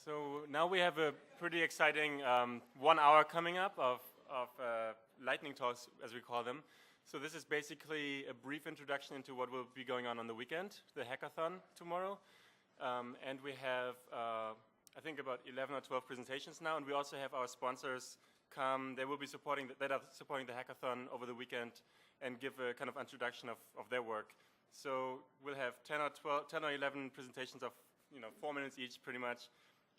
So now we have a pretty exciting 1 hour coming up of lightning talks, as we call them. So this is basically a brief introduction into what will be going on the weekend, the hackathon tomorrow. And we have, I think, about 11 or 12 presentations now, and we also have our sponsors come. They will be supporting the hackathon over the weekend and give a kind of introduction of their work. So we'll have 10 or 11 presentations of 4 minutes each, pretty much.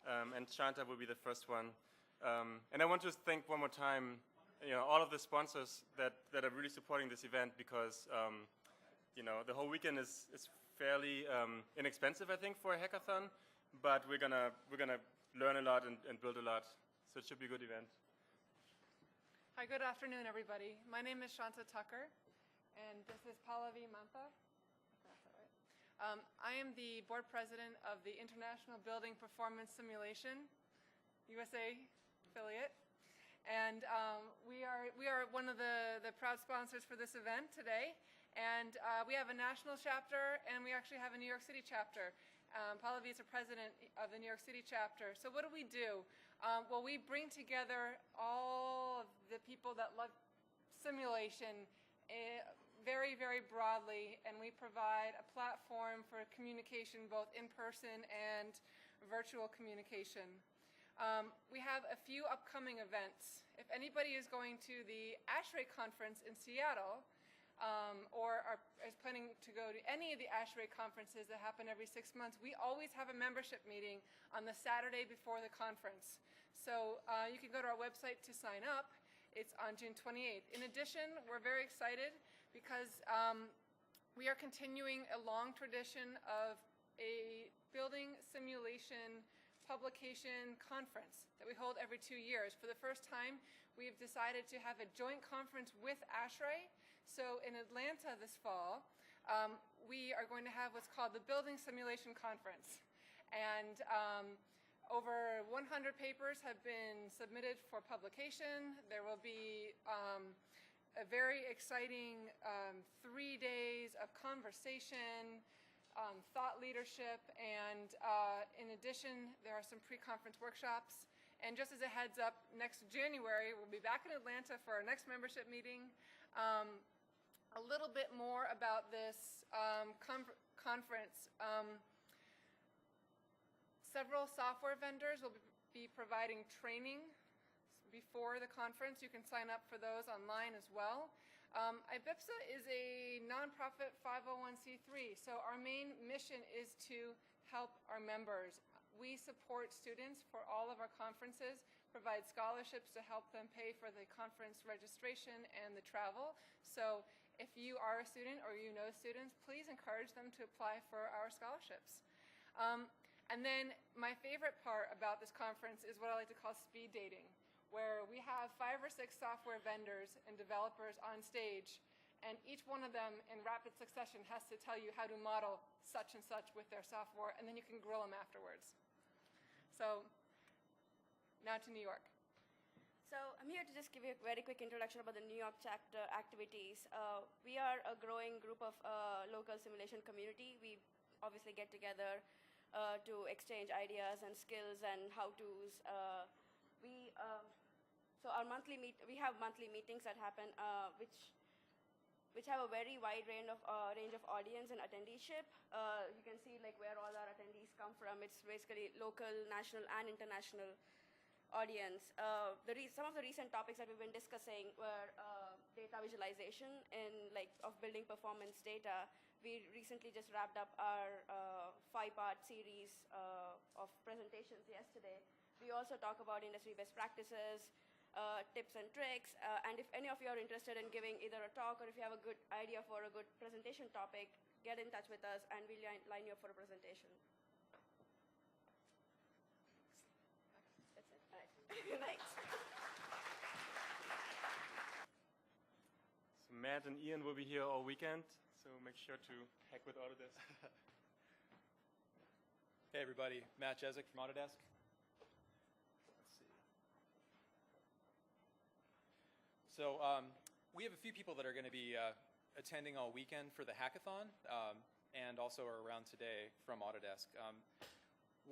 And Shanta will be the first one. And I want to thank one more time, all of the sponsors that are really supporting this event, because the whole weekend is fairly inexpensive, I think, for a hackathon. But we're gonna learn a lot and build a lot. So it should be a good event. Hi, good afternoon, everybody. My name is Shanta Tucker, and this is Pallavi Mantha. I am the board president of the International Building Performance Simulation USA affiliate, and we are one of the proud sponsors for this event today. And we have a national chapter, and we actually have a New York City chapter. Pallavi is the president of the New York City chapter. So what do? Well, we bring together all of the people that love simulation very, very broadly, and we provide a platform for communication, both in person and virtual communication. We have a few upcoming events. If anybody is going to the ASHRAE conference in Seattle, or is planning to go to any of the ASHRAE conferences that happen every 6 months, we always have a membership meeting on the Saturday before the conference. So you can go to our website to sign up. It's on June 28th. In addition, we're very excited because we are continuing a long tradition of a building simulation publication conference that we hold every 2 years. For the first time, we've decided to have a joint conference with ASHRAE. So in Atlanta this fall, we are going to have what's called the Building Simulation Conference. And over 100 papers have been submitted for publication. There will be a very exciting 3 days of conversation, thought leadership, and in addition, there are some pre-conference workshops. And just as a heads up, next January, we'll be back in Atlanta for our next membership meeting. A little bit more about this conference. Several software vendors will be providing training before the conference. You can sign up for those online as well. IBIPSA is a nonprofit 501c3, so our main mission is to help our members. We support students for all of our conferences, provide scholarships to help them pay for the conference registration and the travel. So if you are a student or you know students, please encourage them to apply for our scholarships. And then my favorite part about this conference is what I like to call speed dating, where we have 5 or 6 software vendors and developers on stage, and each one of them in rapid succession has to tell you how to model such and such with their software, and then you can grill them afterwards. So now to New York. So I'm here to just give you a very quick introduction about the New York chapter activities. We are a growing group of local simulation community. We obviously get together to exchange ideas and skills and how-tos. So our we have monthly meetings that happen, which have a very wide range of audience and attendeeship. You can see where all our attendees come from. It's basically local, national, and international audience. Some of the recent topics that we've been discussing were data visualization of building performance data. We recently just wrapped up our 5-part series of presentations yesterday. We also talk about industry best practices, tips and tricks, and if any of you are interested in giving either a talk or if you have a good idea for a good presentation topic, get in touch with us and we'll line you up for a presentation. That's it. All right. Thanks. So Matt and Ian will be here all weekend, so make sure to hack with Autodesk. Hey everybody, Matt Jezik from Autodesk. So we have a few people that are going to be attending all weekend for the hackathon and also are around today from Autodesk.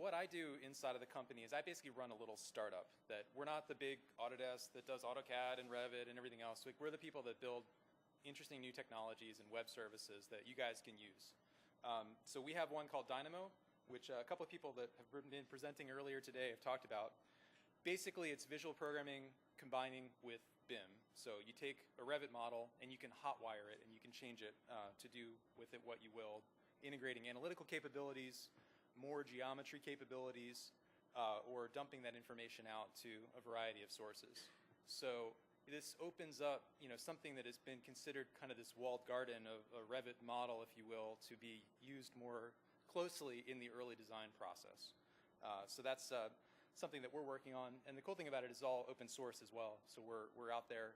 what I do inside of the company is I basically run a little startup. That we're not the big Autodesk that does AutoCAD and Revit and everything else. Like, we're the people that build interesting new technologies and web services that you guys can use. So we have one called Dynamo, which a couple of people that have been presenting earlier today have talked about. Basically, it's visual programming combining with BIM. So you take a Revit model and you can hotwire it and you can change it to do with it what you will, integrating analytical capabilities, more geometry capabilities, or dumping that information out to a variety of sources. So this opens up, something that has been considered kind of this walled garden of a Revit model, if you will, to be used more closely in the early design process. So that's something that we're working on, and the cool thing about it is all open source as well. So we're out there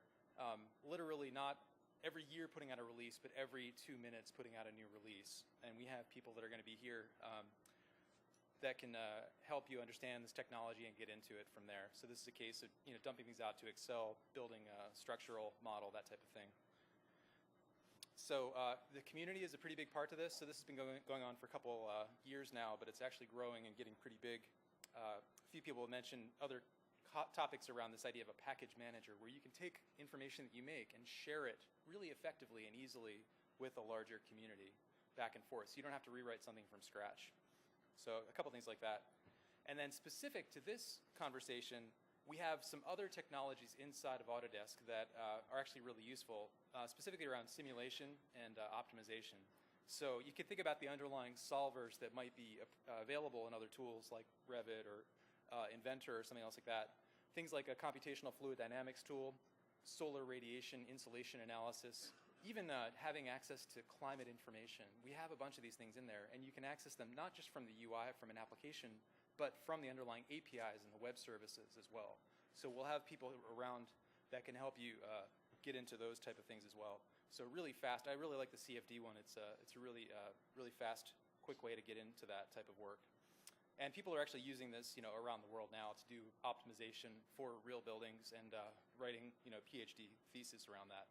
literally not every year putting out a release, but every 2 minutes putting out a new release. And we have people that are going to be here that can help you understand this technology and get into it from there. So this is a case of dumping things out to Excel, building a structural model, that type of thing. So the community is a pretty big part to this. So this has been going on for a couple years now, but it's actually growing and getting pretty big. A few people have mentioned other topics around this idea of a package manager, where you can take information that you make and share it really effectively and easily with a larger community back and forth. So you don't have to rewrite something from scratch. So a couple things like that. And then specific to this conversation, we have some other technologies inside of Autodesk that are actually really useful, specifically around simulation and optimization. So you can think about the underlying solvers that might be available in other tools like Revit or Inventor or something else like that. Things like a computational fluid dynamics tool, solar radiation insulation analysis, even having access to climate information. We have a bunch of these things in there, and you can access them not just from the UI, from an application, but from the underlying APIs and the web services as well. So we'll have people around that can help you get into those type of things as well. So really fast. I really like the CFD one. It's a really fast, quick way to get into that type of work. And people are actually using this, around the world now to do optimization for real buildings and writing, PhD thesis around that.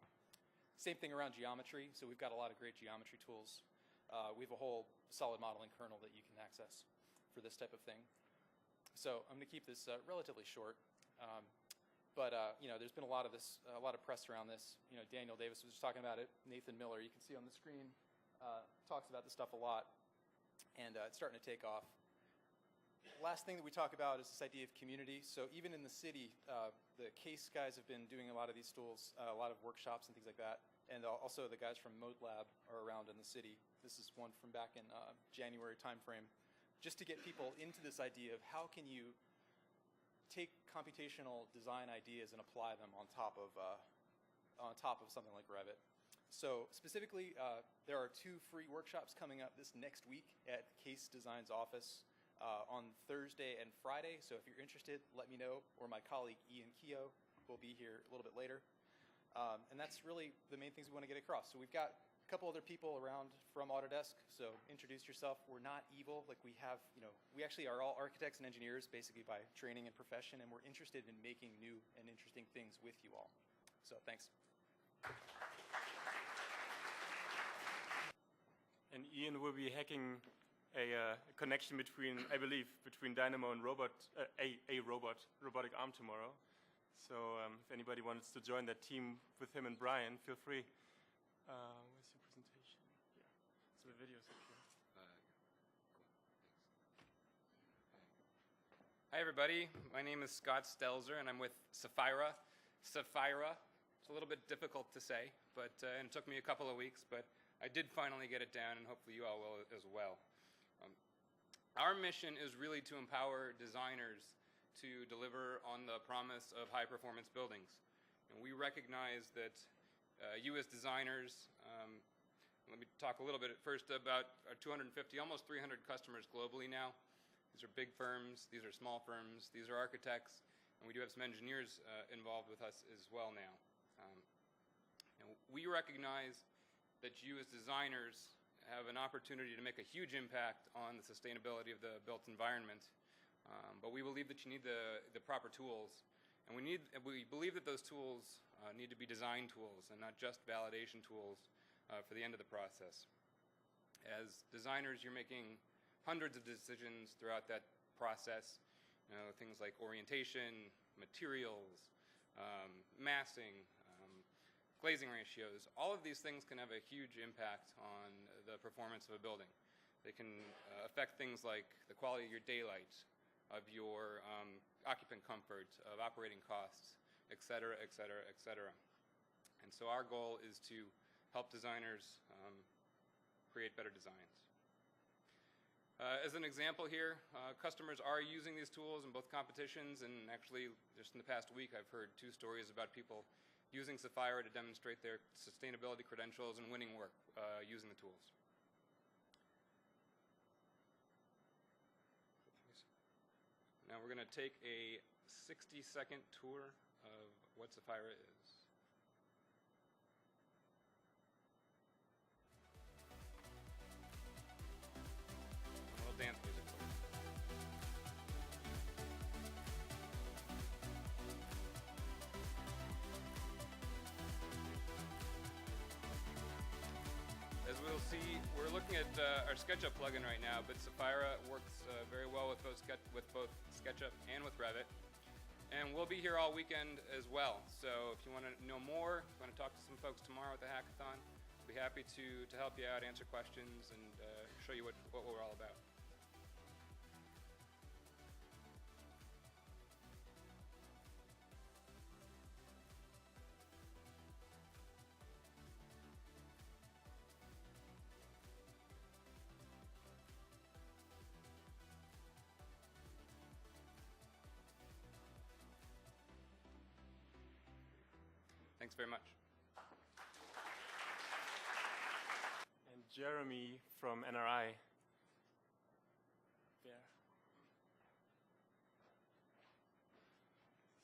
Same thing around geometry. So we've got a lot of great geometry tools. We have a whole solid modeling kernel that you can access for this type of thing. So I'm going to keep this relatively short. But there's been a lot of press around this. Daniel Davis was just talking about it. Nathan Miller, you can see on the screen, talks about this stuff a lot, and it's starting to take off. Last thing that we talk about is this idea of community. So even in the city, the CASE guys have been doing a lot of these tools, a lot of workshops and things like that, and also the guys from Moat Lab are around in the city. This is one from back in January timeframe, just to get people into this idea of how can you take computational design ideas and apply them on top of something like Revit. So specifically, there are 2 free workshops coming up this next week at CASE Design's office on Thursday and Friday. So if you're interested, let me know, or my colleague Ian Keogh will be here a little bit later. And that's really the main things we want to get across. So we've got a couple other people around from Autodesk, so introduce yourself. We're not evil. Like, we have, we actually are all architects and engineers basically by training and profession, and we're interested in making new and interesting things with you all. So thanks. And Ian will be hacking a connection between, I believe, between Dynamo and robotic arm tomorrow. So if anybody wants to join that team with him and Brian, feel free. Where's your presentation? Yeah. So the video's up here. Hi everybody, my name is Scott Stelzer and I'm with Saphira. Saphira, it's a little bit difficult to say, but and it took me a couple of weeks, but I did finally get it down, and hopefully you all will as well. Our mission is really to empower designers to deliver on the promise of high-performance buildings. And we recognize that you as designers, let me talk a little bit first about our 250, almost 300 customers globally now. These are big firms, these are small firms, these are architects, and we do have some engineers involved with us as well now. We recognize that you as designers have an opportunity to make a huge impact on the sustainability of the built environment, but we believe that you need the proper tools, and we believe that those tools need to be design tools and not just validation tools for the end of the process. As designers, you're making hundreds of decisions throughout that process. You know, things like orientation, materials, massing, glazing ratios. All of these things can have a huge impact on the performance of a building. They can affect things like the quality of your daylight, of your occupant comfort, of operating costs, et cetera, et cetera, et cetera. And so our goal is to help designers create better designs. As an example here, customers are using these tools in both competitions, and actually just in the past week I've heard 2 stories about people using Saphira to demonstrate their sustainability credentials and winning work using the tools. Now we're going to take a 60-second tour of what Saphira is. A little dance music. As we'll see, we're looking at our SketchUp plugin right now, but Saphira works very well with both SketchUp and with Revit. And we'll be here all weekend as well. So if you want to know more, if you want to talk to some folks tomorrow at the Hackathon, we'll be happy to help you out, answer questions, and show you what we're all about. Thanks very much. And Jeremy from NRI. There.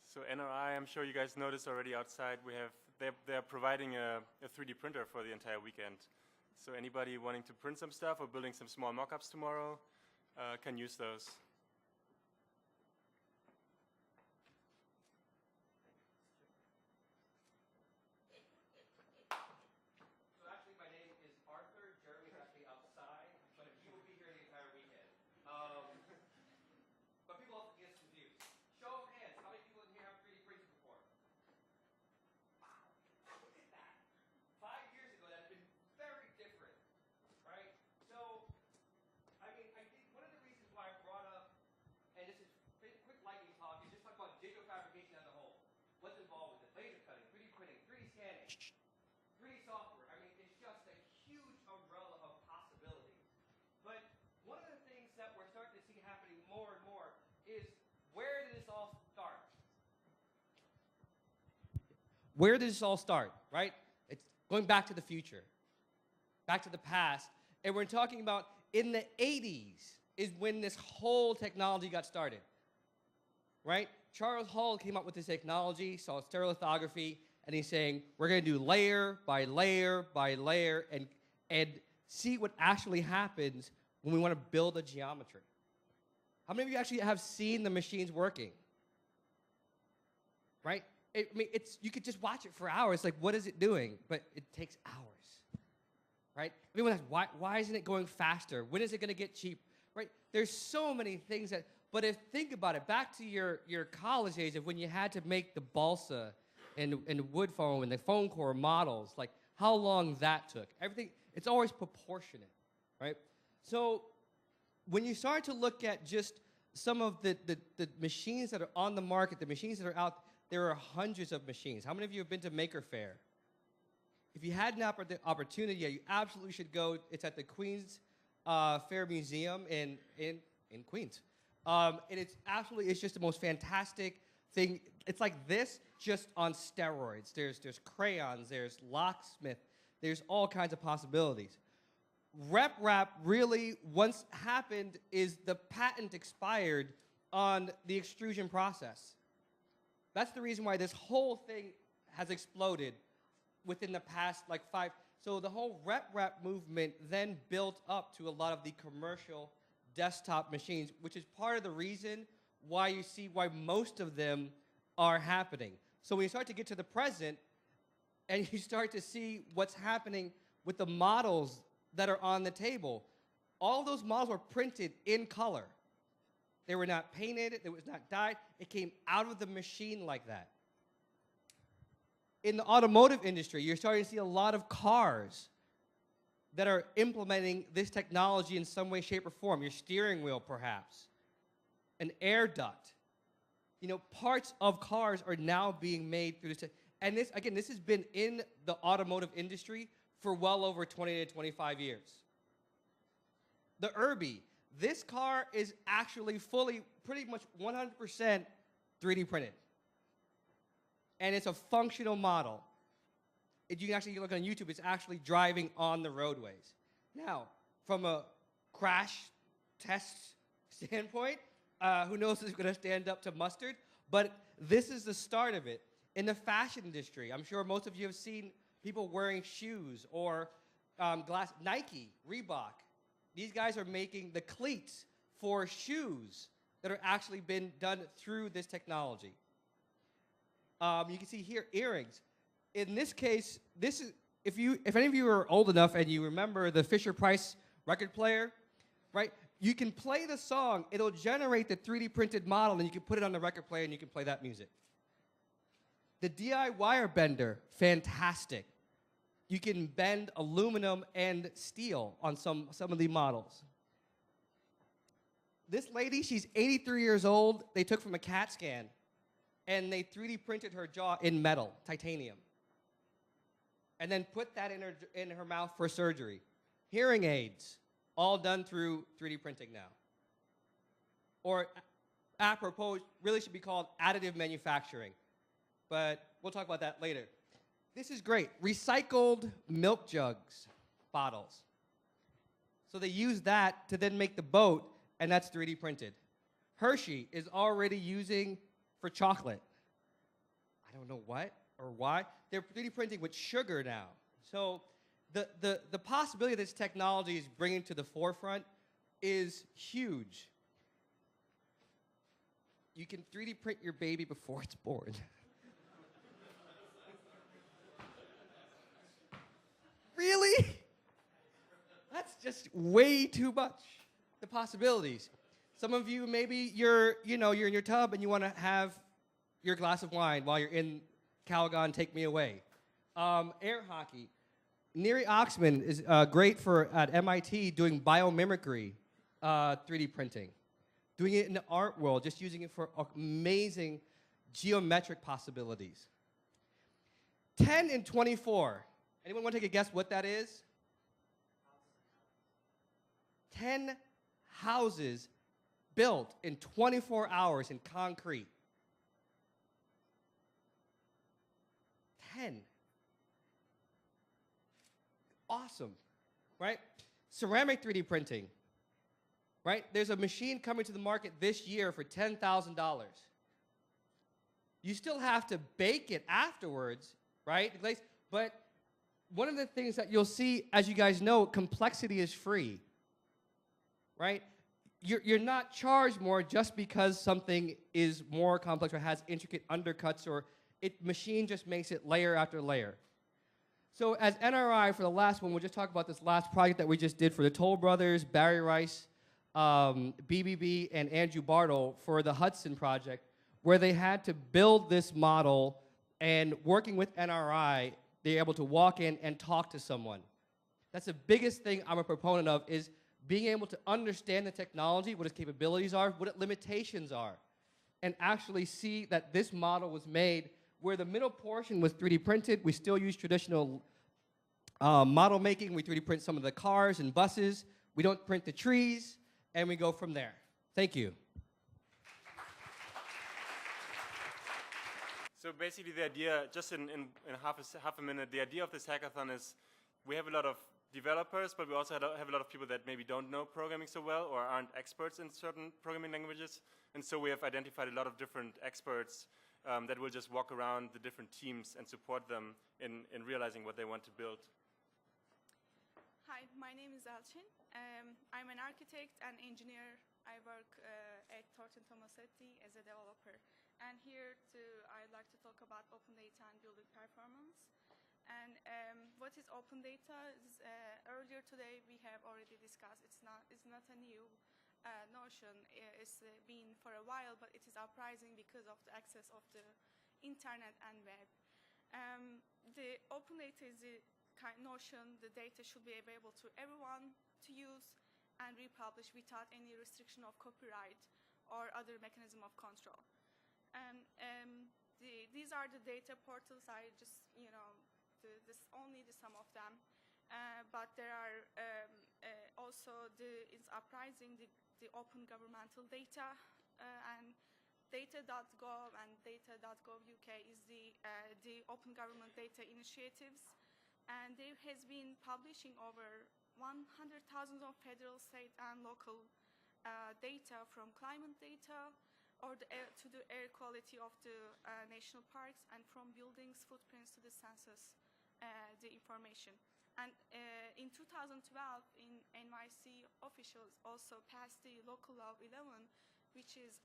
So NRI, I'm sure you guys noticed already outside, they're providing a 3D printer for the entire weekend. So anybody wanting to print some stuff or building some small mock-ups tomorrow can use those. Where did this all start, right? It's going back to the future, back to the past. And we're talking about in the 80s is when this whole technology got started, right? Charles Hall came up with this technology, saw stereolithography, and he's saying, we're going to do layer by layer by layer and see what actually happens when we want to build a geometry. How many of you actually have seen the machines working? Right? I mean, you could just watch it for hours. Like, what is it doing? But it takes hours, right? Everyone asks, why isn't it going faster? When is it going to get cheap, right? There's so many things that, but think about it, back to your college days of when you had to make the balsa and wood foam and the foam core models, like how long that took. Everything, it's always proportionate, right? So when you start to look at just some of the machines that are on the market, the machines that are out, there are hundreds of machines. How many of you have been to Maker Faire? If you had an opportunity, you absolutely should go. It's at the Queens Fair Museum in Queens. And it's just the most fantastic thing. It's like this, just on steroids. There's crayons, there's locksmith, there's all kinds of possibilities. RepRap really, once happened, is the patent expired on the extrusion process. That's the reason why this whole thing has exploded within the past like 5. So the whole RepRap movement then built up to a lot of the commercial desktop machines, which is part of the reason why you see why most of them are happening. So when you start to get to the present and you start to see what's happening with the models that are on the table, all those models were printed in color. They were not painted. It was not dyed. It came out of the machine like that. In the automotive industry, you're starting to see a lot of cars that are implementing this technology in some way, shape, or form. Your steering wheel, perhaps. An air duct. You know, parts of cars are now being made through this. And this, again, this has been in the automotive industry for well over 20 to 25 years. The Irby. This car is actually fully, pretty much 100% 3D printed. And it's a functional model. If you can actually look on YouTube, it's actually driving on the roadways. Now, from a crash test standpoint, who knows if it's going to stand up to mustard, but this is the start of it. In the fashion industry, I'm sure most of you have seen people wearing shoes or glass. Nike, Reebok. These guys are making the cleats for shoes that are actually been done through this technology. You can see here earrings. In this case, this is if any of you are old enough and you remember the Fisher-Price record player, right? You can play the song, it'll generate the 3D printed model, and you can put it on the record player and you can play that music. The DI wire bender, fantastic. You can bend aluminum and steel on some of the models. This lady, she's 83 years old. They took from a CAT scan, and they 3D printed her jaw in metal, titanium, and then put that in her mouth for surgery. Hearing aids, all done through 3D printing now. Or, apropos, really should be called additive manufacturing. But we'll talk about that later. This is great. Recycled milk jugs, bottles. So they use that to then make the boat, and that's 3D printed. Hershey is already using for chocolate. I don't know what or why. They're 3D printing with sugar now. So the possibility this technology is bringing to the forefront is huge. You can 3D print your baby before it's born. Really? That's just way too much. The possibilities. Some of you, maybe you're in your tub and you want to have your glass of wine while you're in Calgon, Take Me Away. Air hockey. Neri Oxman is great at MIT doing biomimicry 3D printing. Doing it in the art world, just using it for amazing geometric possibilities. 10 and 24. Anyone want to take a guess what that is? 10 houses built in 24 hours in concrete. 10. Awesome, right? Ceramic 3D printing, right? There's a machine coming to the market this year for $10,000. You still have to bake it afterwards, right? But one of the things that you'll see, as you guys know, complexity is free, right? You're not charged more just because something is more complex or has intricate undercuts, or machine just makes it layer after layer. So as NRI, for the last one, we'll just talk about this last project that we just did for the Toll Brothers, Barry Rice, BBB, and Andrew Bartle for the Hudson project, where they had to build this model, and working with NRI, they're able to walk in and talk to someone. That's the biggest thing I'm a proponent of, is being able to understand the technology, what its capabilities are, what its limitations are, and actually see that this model was made where the middle portion was 3D printed. We still use traditional model making. We 3D print some of the cars and buses. We don't print the trees, and we go from there. Thank you. So basically the idea, just in half a minute, the idea of this hackathon is we have a lot of developers, but we also have a lot of people that maybe don't know programming so well or aren't experts in certain programming languages. And so we have identified a lot of different experts that will just walk around the different teams and support them in realizing what they want to build. Hi, my name is Elchin. I'm an architect and engineer. I work at Thornton Tomasetti as a developer. And here I'd like to talk about open data and building performance. And what is open data? Earlier today we have already discussed. It's not a new notion is been for a while, but it is uprising because of the access of the internet and web. The open data is the notion the data should be available to everyone to use and republish without any restriction of copyright or other mechanism of control. And these are the data portals. I just, only some of them. But there are also it's uprising the open governmental data, and data.gov and data.gov UK is the open government data initiatives, and there has been publishing over 100,000 of federal, state, and local data, from climate data or to the air quality of the national parks, and from buildings footprints to the census, the information. And in 2012, in NYC, officials also passed the local law 11, which is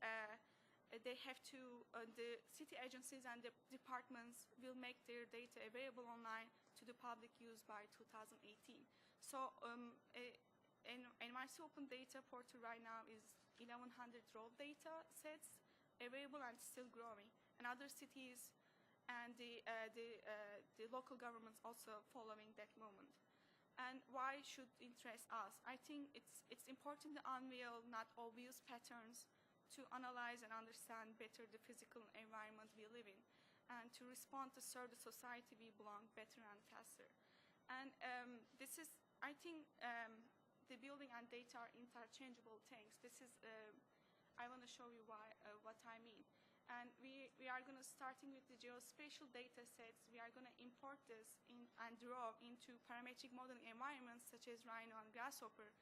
they have to, the city agencies and the departments will make their data available online to the public use by 2018. So NYC Open Data Portal right now is 1,100 raw data sets available and still growing. And other cities and the local governments also following that moment. And why should interest us? I think it's important to unveil not obvious patterns, to analyze and understand better the physical environment we live in, and to respond to serve the society we belong better and faster. And this is, I think, the building and data are interchangeable things. This is, I want to show you why, what I mean. And we are going to, starting with the geospatial data sets, we are going to import this and draw into parametric modeling environments such as Rhino and Grasshopper.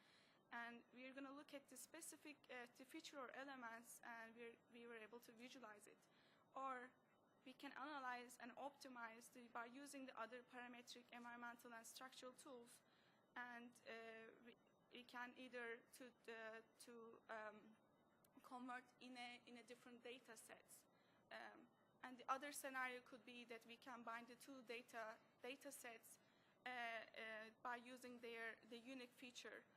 And we're going to look at the specific the feature or elements, and we were able to visualize it. Or we can analyze and optimize by using the other parametric environmental and structural tools. And we can either convert in a different data sets. And the other scenario could be that we can bind the two data sets by using the unique feature.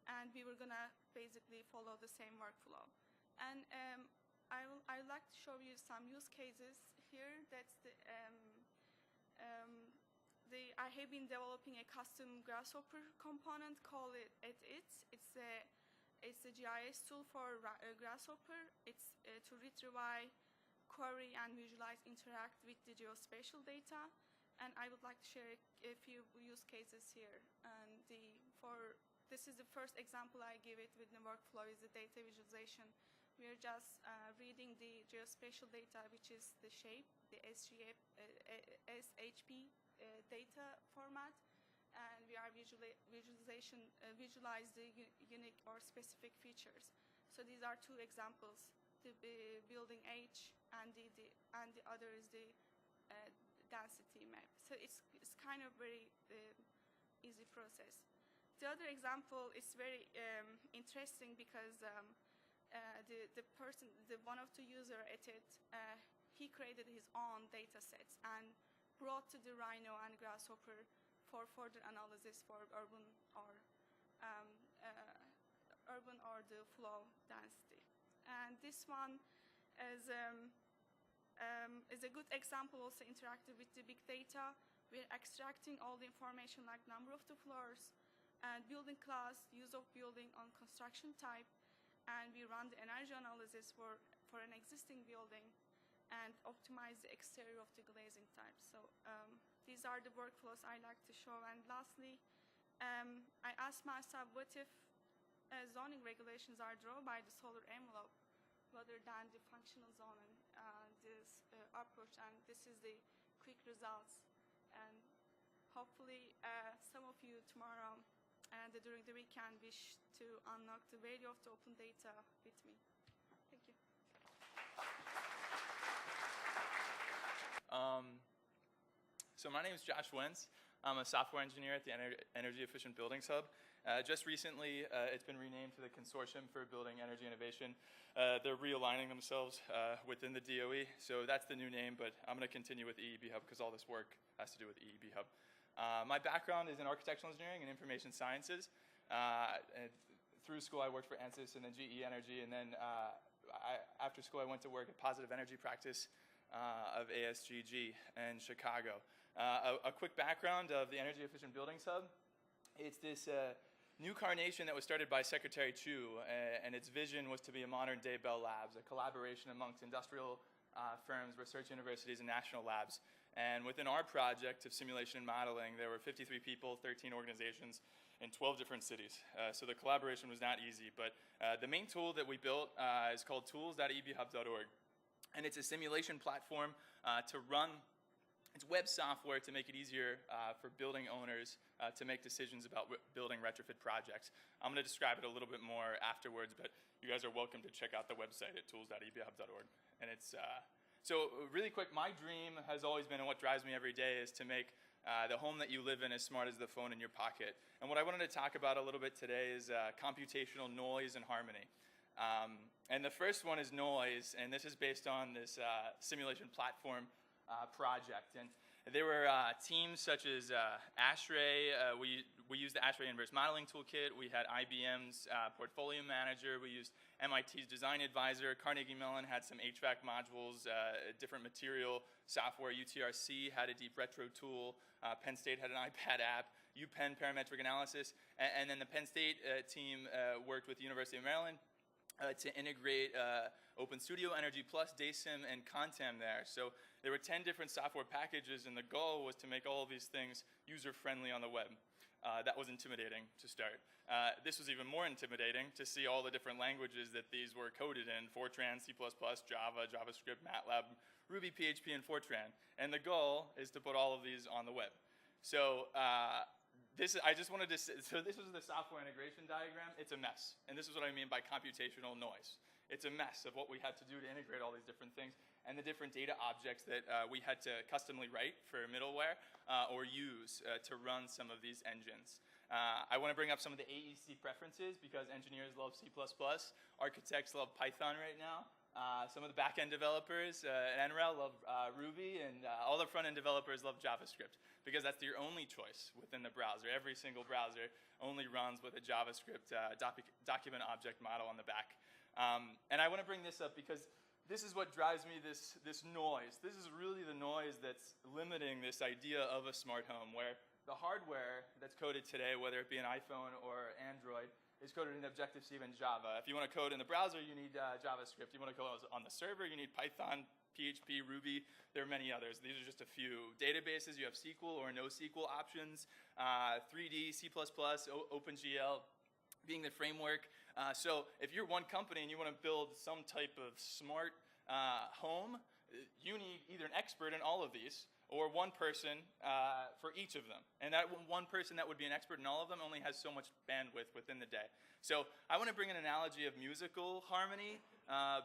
And we were going to basically follow the same workflow. And I'd like to show you some use cases here. That's I have been developing a custom Grasshopper component called It's a GIS tool for Grasshopper. It's to retrieve, query, and visualize, interact with the geospatial data. And I would like to share a few use cases here. And this is the first example I give it with the workflow, is the data visualization. We are just reading the geospatial data, which is the shape, the SHP data format, and we are visualize the unique or specific features. So these are two examples: the building H, and the other is the density map. So it's kind of very easy process. The other example is very interesting because one of the user at it, he created his own data sets and brought to the Rhino and Grasshopper for further analysis for urban or the flow density. And this one is a good example, also interactive with the big data. We're extracting all the information like number of the floors, and building class, use of building on construction type, and we run the energy analysis for an existing building and optimize the exterior of the glazing type. So these are the workflows I like to show. And lastly, I asked myself, what if zoning regulations are drawn by the solar envelope rather than the functional zoning, this approach, and this is the quick results. And hopefully some of you tomorrow and during the weekend wish to unlock the value of the open data with me. Thank you. So my name is Josh Wentz. I'm a software engineer at the Energy Efficient Buildings Hub. Just recently, it's been renamed to the Consortium for Building Energy Innovation. They're realigning themselves within the DOE, so that's the new name, but I'm going to continue with EEB Hub because all this work has to do with EEB Hub. My background is in architectural engineering and information sciences. through school, I worked for ANSYS and then GE Energy, and then after school, I went to work at Positive Energy Practice of ASGG in Chicago. A quick background of the Energy Efficient Buildings Hub. It's this new carnation that was started by Secretary Chu, and its vision was to be a modern-day Bell Labs, a collaboration amongst industrial firms, research universities, and national labs. And within our project of simulation and modeling, there were 53 people, 13 organizations, in 12 different cities. So the collaboration was not easy, but the main tool that we built is called tools.ebhub.org. And it's a simulation platform to run. It's web software to make it easier for building owners to make decisions about building retrofit projects. I'm going to describe it a little bit more afterwards, but you guys are welcome to check out the website at tools.ebhub.org. And it's so really quick, my dream has always been, and what drives me every day, is to make the home that you live in as smart as the phone in your pocket. And what I wanted to talk about a little bit today is computational noise and harmony. And the first one is noise, and this is based on this simulation platform project. And there were teams such as ASHRAE. We used the ASHRAE Inverse Modeling Toolkit. We had IBM's Portfolio Manager. We used MIT's Design Advisor. Carnegie Mellon had some HVAC modules, different material software. UTRC had a deep retro tool. Penn State had an iPad app. UPenn parametric analysis. And then the Penn State team worked with the University of Maryland to integrate Open Studio, Energy Plus, DaySim, and Contem there. So there were 10 different software packages, and the goal was to make all of these things user-friendly on the web. That was intimidating to start. This was even more intimidating to see all the different languages that these were coded in: Fortran, C++, Java, JavaScript, MATLAB, Ruby, PHP, and Fortran. And the goal is to put all of these on the web. So this is the software integration diagram. It's a mess. And this is what I mean by computational noise. It's a mess of what we had to do to integrate all these different things and the different data objects that we had to customly write for middleware or use to run some of these engines. I want to bring up some of the AEC preferences because engineers love C++, architects love Python right now. Some of the back-end developers at NREL love Ruby, and all the front-end developers love JavaScript because that's your only choice within the browser. Every single browser only runs with a JavaScript document object model on the back. And I want to bring this up because this is what drives me, this noise. This is really the noise that's limiting this idea of a smart home, where the hardware that's coded today, whether it be an iPhone or Android, is coded in Objective-C and Java. If you want to code in the browser, you need JavaScript. You want to code on the server, you need Python, PHP, Ruby. There are many others. These are just a few. Databases, you have SQL or NoSQL options, 3D, C++, OpenGL being the framework. So if you're one company and you want to build some type of smart home, you need either an expert in all of these or one person for each of them. And that one person that would be an expert in all of them only has so much bandwidth within the day. So I want to bring an analogy of musical harmony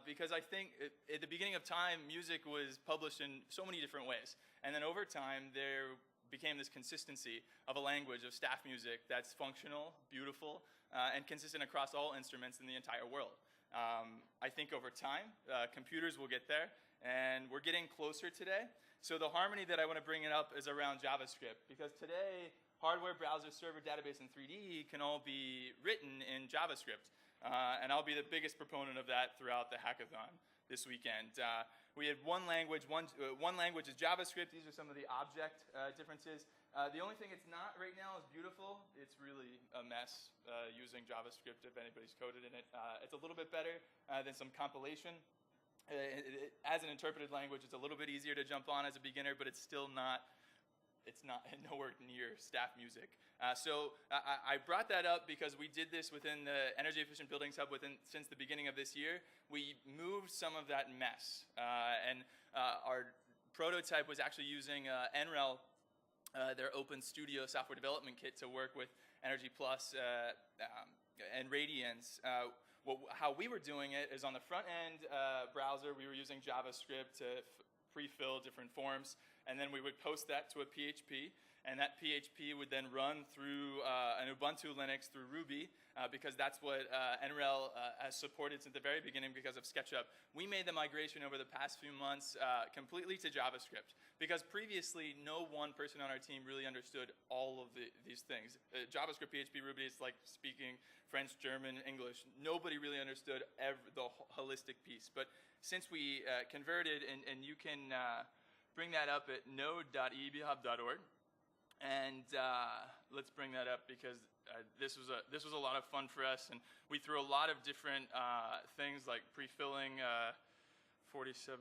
because I think at the beginning of time, music was published in so many different ways. And then over time, there became this consistency of a language of staff music that's functional, beautiful, and consistent across all instruments in the entire world. I think over time, computers will get there, and we're getting closer today. So the harmony that I want to bring it up is around JavaScript, because today, hardware, browser, server, database, and 3D can all be written in JavaScript. And I'll be the biggest proponent of that throughout the hackathon this weekend. We had one language is JavaScript. These are some of the object differences. The only thing it's not right now is beautiful. It's really a mess using JavaScript if anybody's coded in it. It's a little bit better than some compilation. As an interpreted language, it's a little bit easier to jump on as a beginner, but it's still not, nowhere near staff music. So I brought that up because we did this within the Energy Efficient Buildings Hub since the beginning of this year. We moved some of that mess. And our prototype was actually using NREL, their Open Studio software development kit, to work with Energy Plus and Radiance. How we were doing it is on the front end browser, we were using JavaScript to pre-fill different forms, and then we would post that to a PHP, And that PHP would then run through an Ubuntu Linux through Ruby, because that's what NREL has supported since the very beginning because of SketchUp. We made the migration over the past few months completely to JavaScript, because previously no one person on our team really understood all of these things. JavaScript, PHP, Ruby, it's like speaking French, German, English. Nobody really understood the holistic piece. But since we converted, and you can bring that up at node.eebhub.org. And let's bring that up because this was a lot of fun for us, and we threw a lot of different things like pre-filling 47.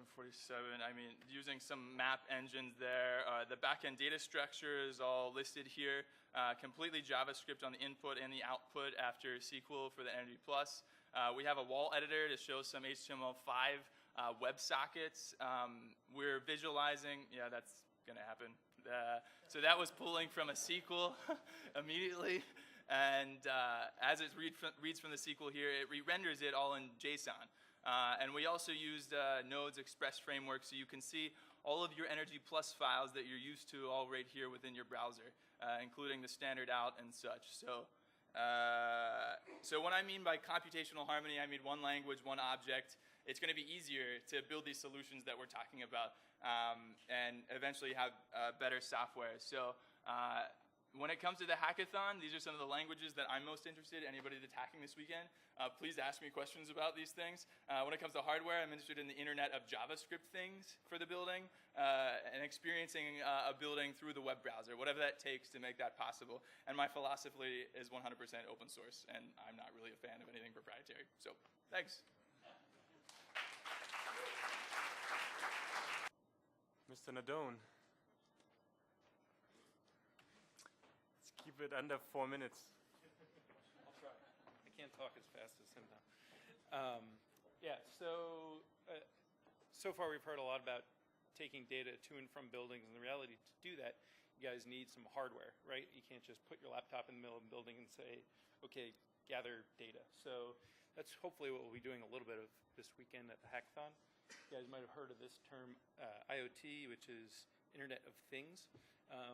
I mean, using some map engines there. The backend data structure is all listed here. Completely JavaScript on the input and the output after SQL for the Energy Plus. We have a wall editor to show some HTML5 WebSockets. We're visualizing. Yeah, that's going to happen. So that was pulling from a SQL immediately, and as it reads from the SQL here, it re-renders it all in JSON. And we also used Node's Express framework, so you can see all of your Energy Plus files that you're used to all right here within your browser, including the standard out and such. So what I mean by computational harmony, I mean one language, one object. It's going to be easier to build these solutions that we're talking about, and eventually have better software. So when it comes to the hackathon, these are some of the languages that I'm most interested in. Anybody that's hacking this weekend, please ask me questions about these things. When it comes to hardware, I'm interested in the Internet of JavaScript things for the building, and experiencing a building through the web browser, whatever that takes to make that possible. And my philosophy is 100% open source, and I'm not really a fan of anything proprietary. So thanks. Mr. Nadone. Let's keep it under 4 minutes. I'll try. I can't talk as fast as him now. Yeah, so far we've heard a lot about taking data to and from buildings, and the reality to do that, you guys need some hardware, right? You can't just put your laptop in the middle of the building and say, okay, gather data. So that's hopefully what we'll be doing a little bit of this weekend at the Hackathon. You guys might have heard of this term IoT, which is Internet of Things,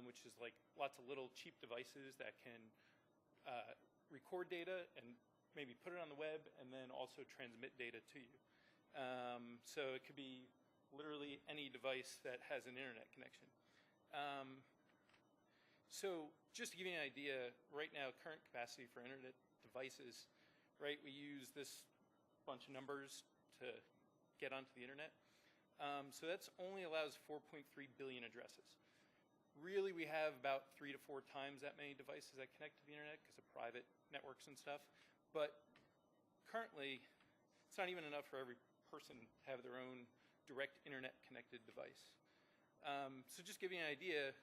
which is like lots of little cheap devices that can record data and maybe put it on the web and then also transmit data to you. So it could be literally any device that has an internet connection. So just to give you an idea, right now current capacity for internet devices, right, we use this bunch of numbers to get onto the internet. So that's only allows 4.3 billion addresses. Really, we have about 3 to 4 times that many devices that connect to the internet because of private networks and stuff. But currently, it's not even enough for every person to have their own direct internet connected device. So just give you an idea,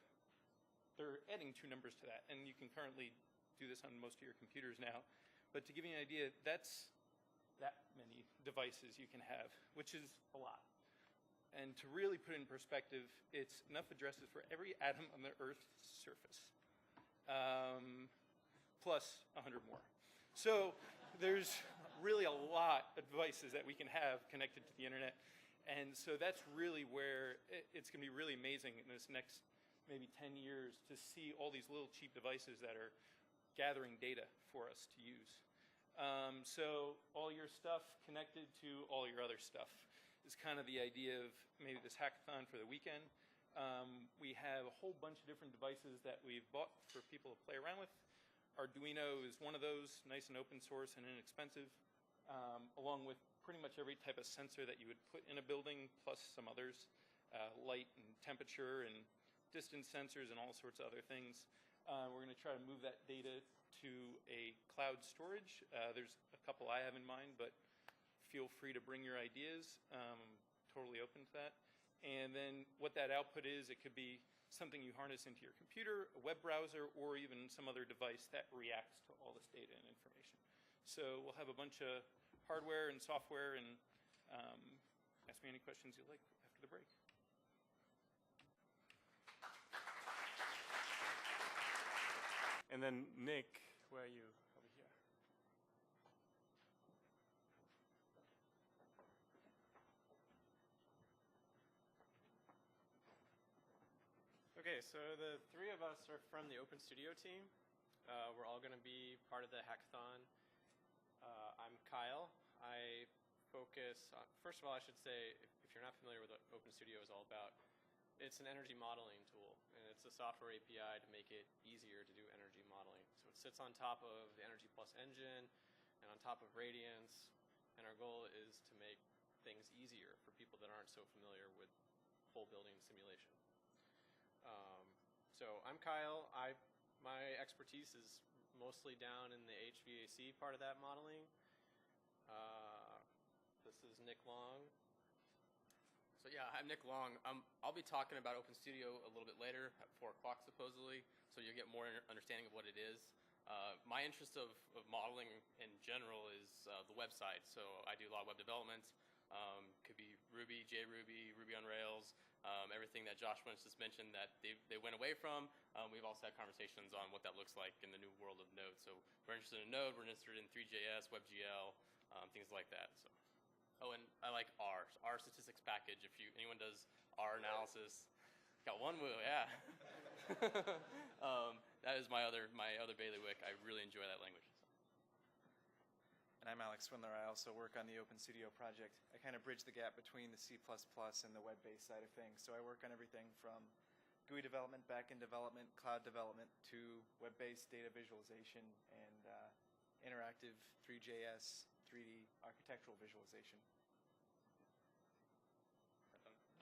they're adding 2 numbers to that, and you can currently do this on most of your computers now. But to give you an idea, that's that many devices you can have, which is a lot. And to really put it in perspective, it's enough addresses for every atom on the Earth's surface, plus 100 more. So there's really a lot of devices that we can have connected to the internet. And so that's really where it's going to be really amazing in this next maybe 10 years to see all these little cheap devices that are gathering data for us to use. So all your stuff connected to all your other stuff is kind of the idea of maybe this hackathon for the weekend. We have a whole bunch of different devices that we've bought for people to play around with. Arduino is one of those, nice and open source and inexpensive, along with pretty much every type of sensor that you would put in a building, plus some others, light and temperature and distance sensors and all sorts of other things. We're going to try to move that data to a cloud storage. There's a couple I have in mind, but feel free to bring your ideas. Totally open to that. And then what that output is, it could be something you harness into your computer, a web browser, or even some other device that reacts to all this data and information. So we'll have a bunch of hardware and software, and ask me any questions you like after the break. And then Nick, where are you? Over here. Okay, so the three of us are from the Open Studio team. We're all going to be part of the hackathon. I'm Kyle. I focus on, first of all, I should say, if you're not familiar with what Open Studio is all about, it's an energy modeling tool, and it's a software API to make it easier to do energy modeling. So it sits on top of the Energy Plus engine and on top of Radiance, and our goal is to make things easier for people that aren't so familiar with whole building simulation. So I'm Kyle. My expertise is mostly down in the HVAC part of that modeling. This is Nick Long. So yeah, I'm Nick Long. I'll be talking about Open Studio a little bit later at 4 o'clock supposedly, so you'll get more understanding of what it is. My interest of modeling in general is the website. So I do a lot of web development. Could be Ruby, JRuby, Ruby on Rails, everything that Josh Wentz just mentioned that they went away from. We've also had conversations on what that looks like in the new world of Node. So we're interested in Node, we're interested in 3JS, WebGL, things like that. So, oh, and I like R statistics package. If anyone does R analysis, got one woo, yeah. That is my other bailiwick. I really enjoy that language. And I'm Alex Swindler. I also work on the Open Studio project. I kind of bridge the gap between the C++ and the web-based side of things. So I work on everything from GUI development, backend development, cloud development, to web-based data visualization and interactive 3JS, 3D architectural visualization.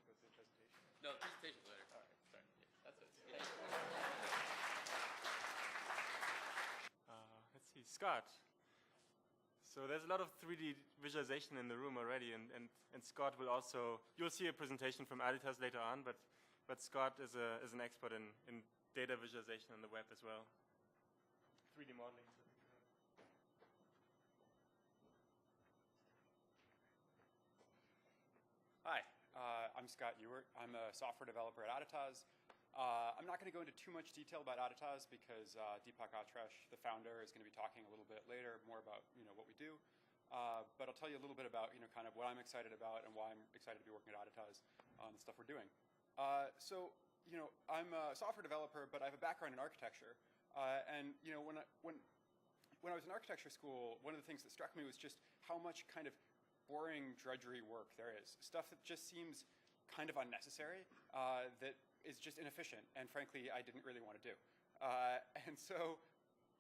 Go through the presentation. No, the presentation's later. All right, sorry. Yeah, that's it. Yeah. Let's see, Scott. So there's a lot of 3D visualization in the room already, and Scott will also, you'll see a presentation from Audit Oz later on, but Scott is an expert in data visualization on the web as well. 3D modeling. Hi, I'm Scott Ewert. I'm a software developer at Audit Oz. I'm not going to go into too much detail about Audit Oz because Deepak Atresh, the founder, is going to be talking a little bit later more about what we do. But I'll tell you a little bit about kind of what I'm excited about and why I'm excited to be working at Audit Oz on the stuff we're doing. So I'm a software developer, but I have a background in architecture. And when I was in architecture school, one of the things that struck me was just how much kind of boring drudgery work there is. Stuff that just seems kind of unnecessary, that is just inefficient, and frankly, I didn't really want to do. And so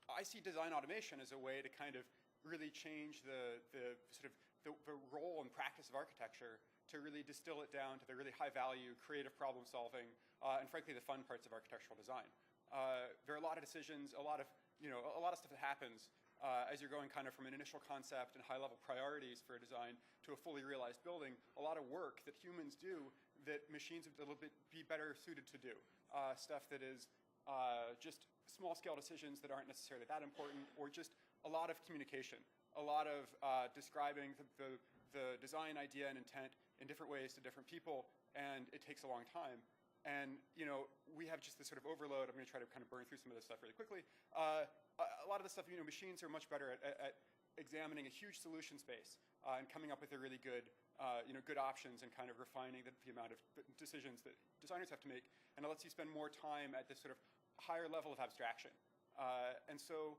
I see design automation as a way to kind of really change the role and practice of architecture to really distill it down to the really high value, creative problem solving, and frankly, the fun parts of architectural design. There are a lot of decisions, a lot of stuff that happens as you're going kind of from an initial concept and high-level priorities for a design to a fully realized building, a lot of work that humans do that machines would a little bit be better suited to do. Stuff that is just small-scale decisions that aren't necessarily that important, or just a lot of communication, a lot of describing the design idea and intent in different ways to different people, and it takes a long time. And we have just this sort of overload. I'm going to try to kind of burn through some of this stuff really quickly. A lot of the stuff, machines are much better at examining a huge solution space and coming up with a really good, good options and kind of refining the amount of decisions that designers have to make. And it lets you spend more time at this sort of higher level of abstraction. And so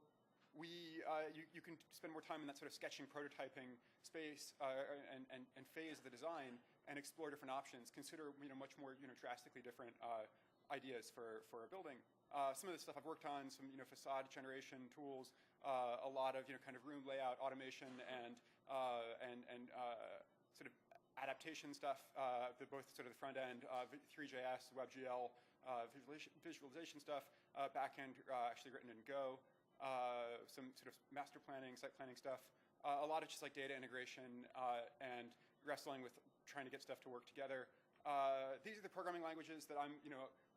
you can spend more time in that sort of sketching, prototyping space and phase of the design and explore different options, consider much more drastically different ideas for a building. Some of the stuff I've worked on, some facade generation tools, a lot of kind of room layout automation and sort of adaptation stuff, both sort of the front end, 3JS, WebGL, visualization stuff, back end actually written in Go, some sort of master planning, site planning stuff, a lot of just like data integration and wrestling with trying to get stuff to work together. These are the programming languages that I'm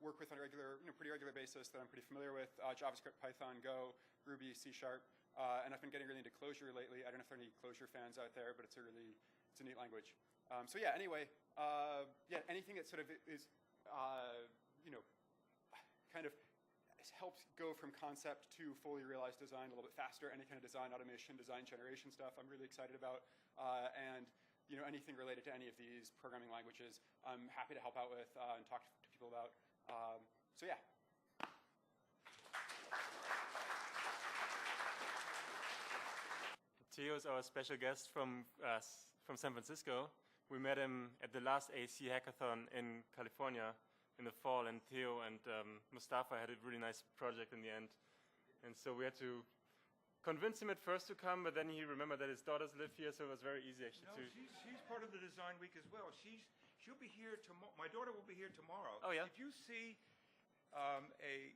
work with on a pretty regular basis that I'm pretty familiar with: JavaScript, Python, Go, Ruby, C#, and I've been getting really into Clojure lately. I don't know if there are any Clojure fans out there, but it's a neat language. So yeah, anyway, anything that sort of is kind of helps go from concept to fully realized design a little bit faster. Any kind of design automation, design generation stuff I'm really excited about, and anything related to any of these programming languages I'm happy to help out with and talk to people about. So yeah. Theo is our special guest from San Francisco. We met him at the last AEC Hackathon in California in the fall, and Theo and Mustafa had a really nice project in the end. And so we had to convince him at first to come, but then he remembered that his daughters live here, so it was very easy actually No, she's part of the design week as well. She'll be here tomorrow. My daughter will be here tomorrow. Oh, yeah? If you see a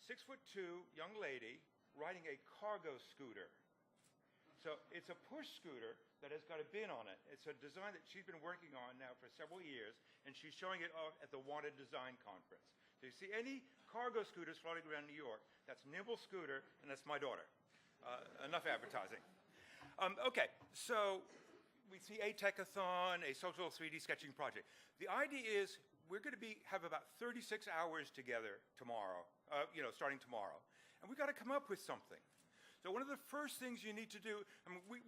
6'2" young lady riding a cargo scooter. So it's a push scooter that has got a bin on it. It's a design that she's been working on now for several years, and she's showing it off at the Wanted Design Conference. So you see any cargo scooters floating around New York, that's Nimble Scooter, and that's my daughter. Enough advertising. Okay, so we see a Hackathon, a social 3D sketching project. The idea is we're going to have about 36 hours together tomorrow, starting tomorrow. And we've got to come up with something. So one of the first things you need to do, I mean,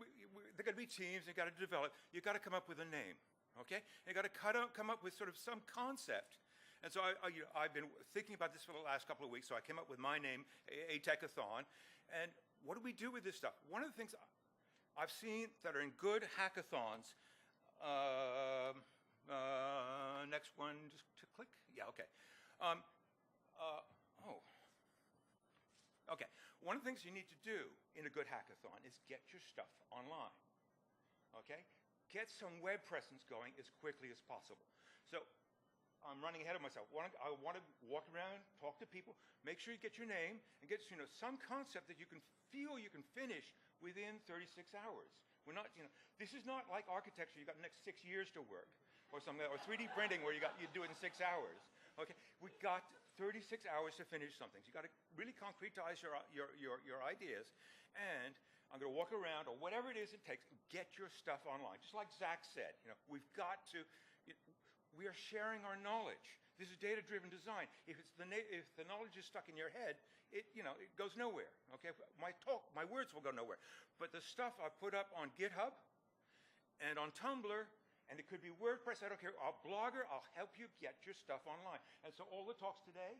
they're going to be teams, you've got to develop, you've got to come up with a name, okay? You've got to come up with sort of some concept. And so I've been thinking about this for the last couple of weeks, so I came up with my name, a Hackathon. And what do we do with this stuff? One of the things I've seen that are in good hackathons, next one, just to click? Yeah, okay. Okay, one of the things you need to do in a good hackathon is get your stuff online, okay? Get some web presence going as quickly as possible. So I'm running ahead of myself. I want to walk around, talk to people, make sure you get your name, and get some concept that you can feel you can finish within 36 hours. We're not, this is not like architecture. You've got the next 6 years to work, or something, or 3D printing where you do it in 6 hours. Okay, we got 36 hours to finish something. So you got to really concretize your ideas, and I'm going to walk around, or whatever it is it takes, get your stuff online. Just like Zach said, we've got to. We are sharing our knowledge. This is data-driven design. If the knowledge is stuck in your head, it goes nowhere. Okay, my words will go nowhere. But the stuff I put up on GitHub and on Tumblr, and it could be WordPress, I don't care, Blogger, I'll help you get your stuff online. And so all the talks today,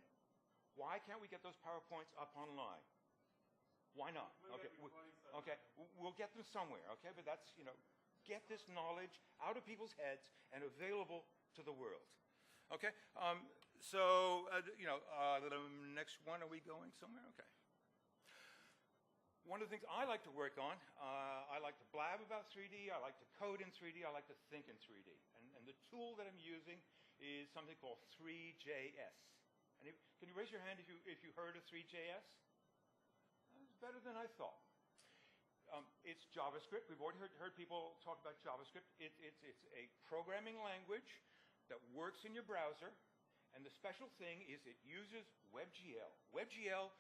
why can't we get those PowerPoints up online? Why not? Okay, we'll get them somewhere, okay? But that's, get this knowledge out of people's heads and available to the world. Okay, the next one, are we going somewhere? Okay. One of the things I like to work on, I like to blab about 3D, I like to code in 3D, I like to think in 3D. And the tool that I'm using is something called 3JS. And can you raise your hand if you heard of 3JS? That's better than I thought. It's JavaScript. We've already heard people talk about JavaScript. It's a programming language that works in your browser. And the special thing is it uses WebGL. WebGL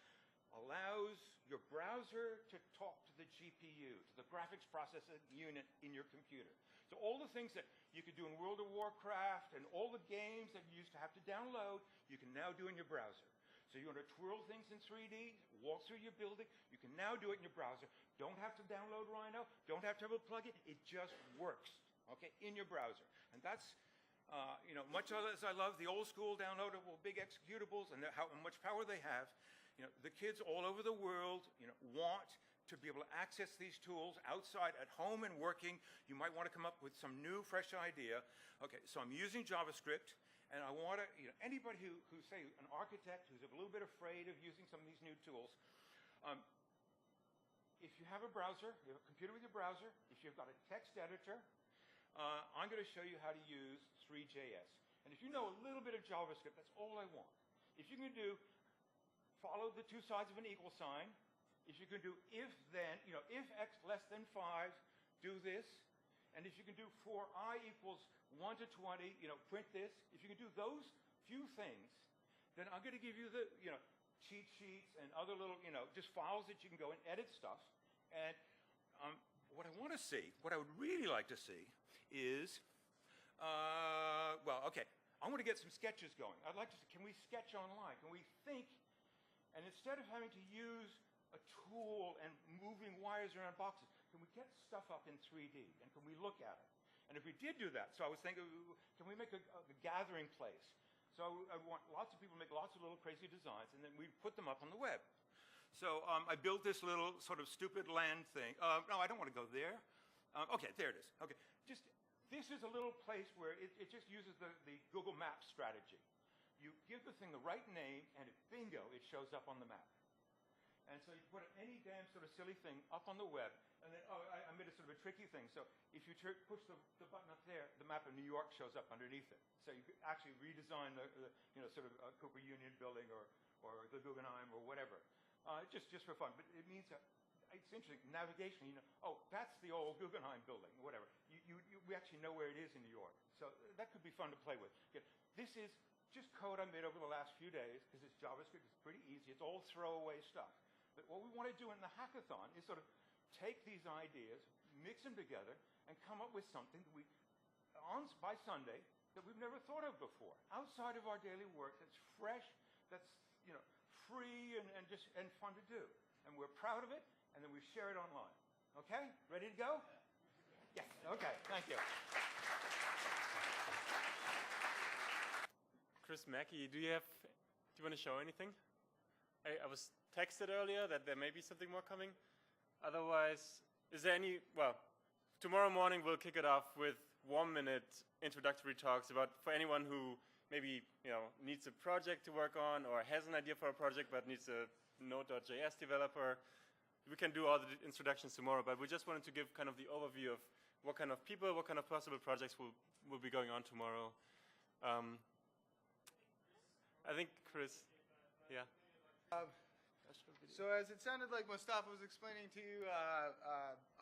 allows your browser to talk to the GPU, to the graphics processing unit in your computer. So all the things that you could do in World of Warcraft and all the games that you used to have to download, you can now do in your browser. So you want to twirl things in 3D, walk through your building, you can now do it in your browser. Don't have to download Rhino, don't have to have a plugin, it just works, okay, in your browser. And that's, much as I love the old school downloadable big executables and how much power they have, the kids all over the world, want to be able to access these tools outside, at home and working. You might want to come up with some new, fresh idea. Okay, so I'm using JavaScript, and I want to, anybody who say, an architect who's a little bit afraid of using some of these new tools, if you have a browser, you have a computer with your browser, if you've got a text editor, I'm going to show you how to use 3JS. And if you know a little bit of JavaScript, that's all I want. If you can do follow the two sides of an equal sign. If you can do if then, if x less than 5, do this. And if you can do for I equals 1 to 20, print this. If you can do those few things, then I'm going to give you the, cheat sheets and other little, just files that you can go and edit stuff. And what I want to see, what I would really like to see is, okay, I want to get some sketches going. I'd like to see, can we sketch online? Can we think? And instead of having to use a tool and moving wires around boxes, can we get stuff up in 3D? And can we look at it? And if we did do that, so I was thinking, can we make a gathering place? So I want lots of people to make lots of little crazy designs, and then we put them up on the web. So I built this little sort of stupid land thing. No, I don't want to go there. Okay, there it is. Okay, this is a little place where it just uses the Google Maps strategy. You give the thing the right name, and bingo, it shows up on the map. And so you put any damn sort of silly thing up on the web, and then, I made a sort of a tricky thing. So if you push the button up there, the map of New York shows up underneath it. So you could actually redesign the sort of Cooper Union building or the Guggenheim or whatever, just for fun. But it means it's interesting, navigation, that's the old Guggenheim building, whatever. We actually know where it is in New York. So that could be fun to play with. Okay. This is just code I made over the last few days, because it's JavaScript, it's pretty easy, it's all throwaway stuff. But what we want to do in the hackathon is sort of take these ideas, mix them together, and come up with something that by Sunday, that we've never thought of before, outside of our daily work, that's fresh, that's free and fun to do. And we're proud of it, and then we share it online. Okay? Ready to go? Yes. Okay. Thank you. Chris, Mackey, do you want to show anything? I was texted earlier that there may be something more coming. Otherwise, is there tomorrow morning we'll kick it off with 1-minute introductory talks for anyone who maybe needs a project to work on or has an idea for a project but needs a Node.js developer. We can do all the introductions tomorrow, but we just wanted to give kind of the overview of what kind of people, what kind of possible projects will be going on tomorrow. I think Chris, yeah. So as it sounded like Mustafa was explaining to you,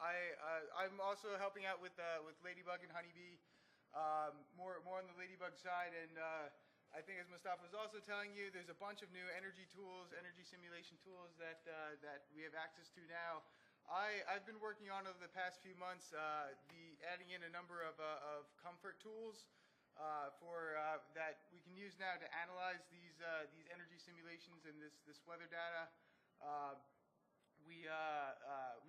I'm also helping out with Ladybug and Honeybee, more on the Ladybug side, and I think as Mustafa was also telling you, there's a bunch of new energy tools, energy simulation tools that we have access to now. I've been working on over the past few months adding in a number of comfort tools that we can use now to analyze these energy simulations and this weather data. We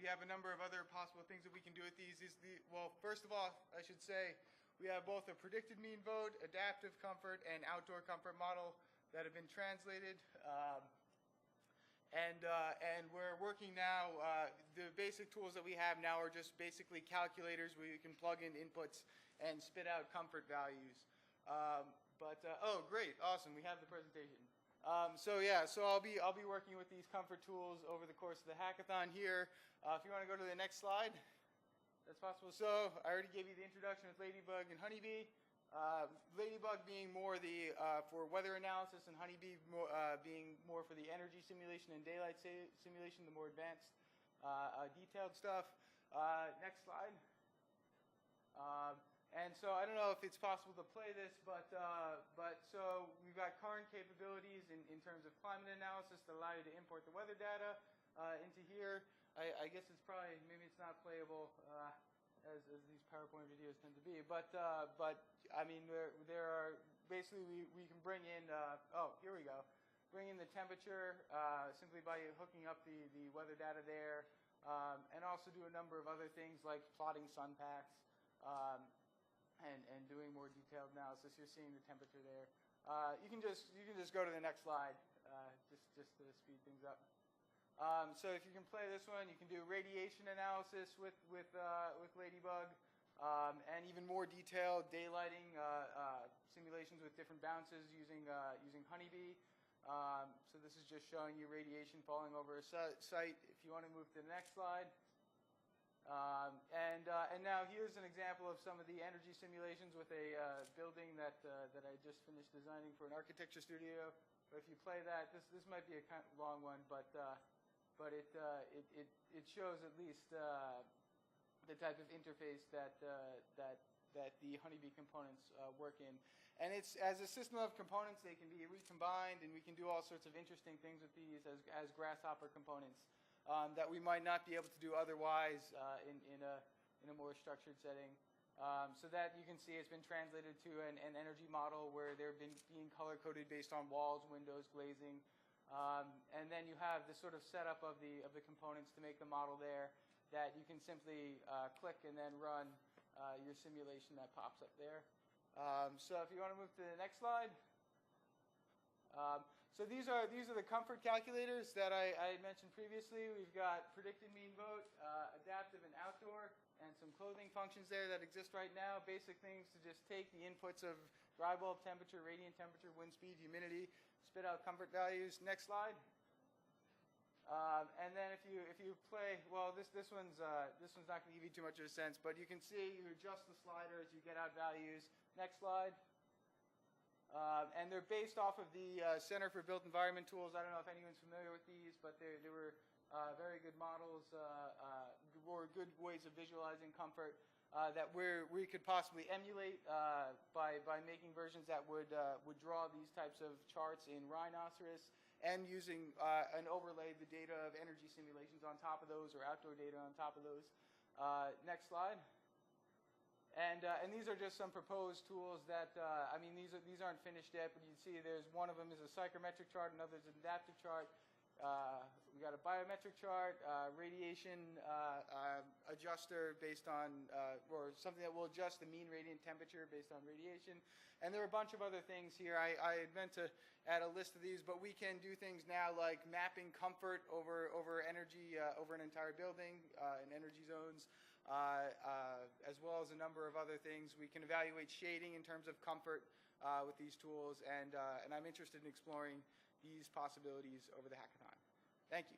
have a number of other possible things that we can do with these. Well, first of all, I should say we have both a predicted mean vote, adaptive comfort, and outdoor comfort model that have been translated. And we're working now, the basic tools that we have now are just basically calculators where you can plug in inputs and spit out comfort values. Oh, great, awesome, we have the presentation. So I'll be working with these comfort tools over the course of the hackathon here. If you want to go to the next slide, that's possible. So I already gave you the introduction with Ladybug and Honeybee. Ladybug being more for weather analysis, and Honeybee being more for the energy simulation and daylight simulation, the more advanced, detailed stuff. Next slide. And so I don't know if it's possible to play this, but so we've got current capabilities in terms of climate analysis that allow you to import the weather data into here. I guess it's probably, maybe it's not playable as these PowerPoint videos tend to be, but I mean there are basically we can bring in here we go, bring in the temperature simply by hooking up the weather data there, and also do a number of other things like plotting sun paths. And doing more detailed analysis. You're seeing the temperature there. You can just go to the next slide, just to speed things up. So if you can play this one, you can do radiation analysis with Ladybug, and even more detailed daylighting simulations with different bounces using Honeybee. So this is just showing you radiation falling over a site. If you want to move to the next slide. And now here's an example of some of the energy simulations with a building that I just finished designing for an architecture studio. But if you play that, this might be a kind of long one, but it shows at least the type of interface that the Honeybee components work in. And it's as a system of components, they can be recombined, and we can do all sorts of interesting things with these as grasshopper components. That we might not be able to do otherwise in a more structured setting. So that you can see it's been translated to an energy model where they're being color-coded based on walls, windows, glazing. And then you have this sort of setup of the components to make the model there that you can simply click and then run your simulation that pops up there. So if you want to move to the next slide. So these are the comfort calculators that I had mentioned previously. We've got predicted mean vote, adaptive and outdoor, and some clothing functions there that exist right now. Basic things to just take the inputs of dry bulb temperature, radiant temperature, wind speed, humidity, spit out comfort values. Next slide. And then if you play, well, this one's not going to give you too much of a sense, but you can see you adjust the sliders, you get out values. Next slide. And they're based off of the Center for Built Environment Tools. I don't know if anyone's familiar with these, but they were very good models, or good ways of visualizing comfort that we could possibly emulate by making versions that would draw these types of charts in Rhinoceros, and using an overlay the data of energy simulations on top of those, or outdoor data on top of those. Next slide. And these are just some proposed tools that, I mean, these aren't finished yet, but you can see there's one of them is a psychrometric chart, another is an adaptive chart. We got a biometric chart, radiation adjuster based on, or something that will adjust the mean radiant temperature based on radiation. And there are a bunch of other things here. I had meant to add a list of these, but we can do things now like mapping comfort over energy, over an entire building in energy zones. As well as a number of other things. We can evaluate shading in terms of comfort with these tools, and I'm interested in exploring these possibilities over the hackathon. Thank you.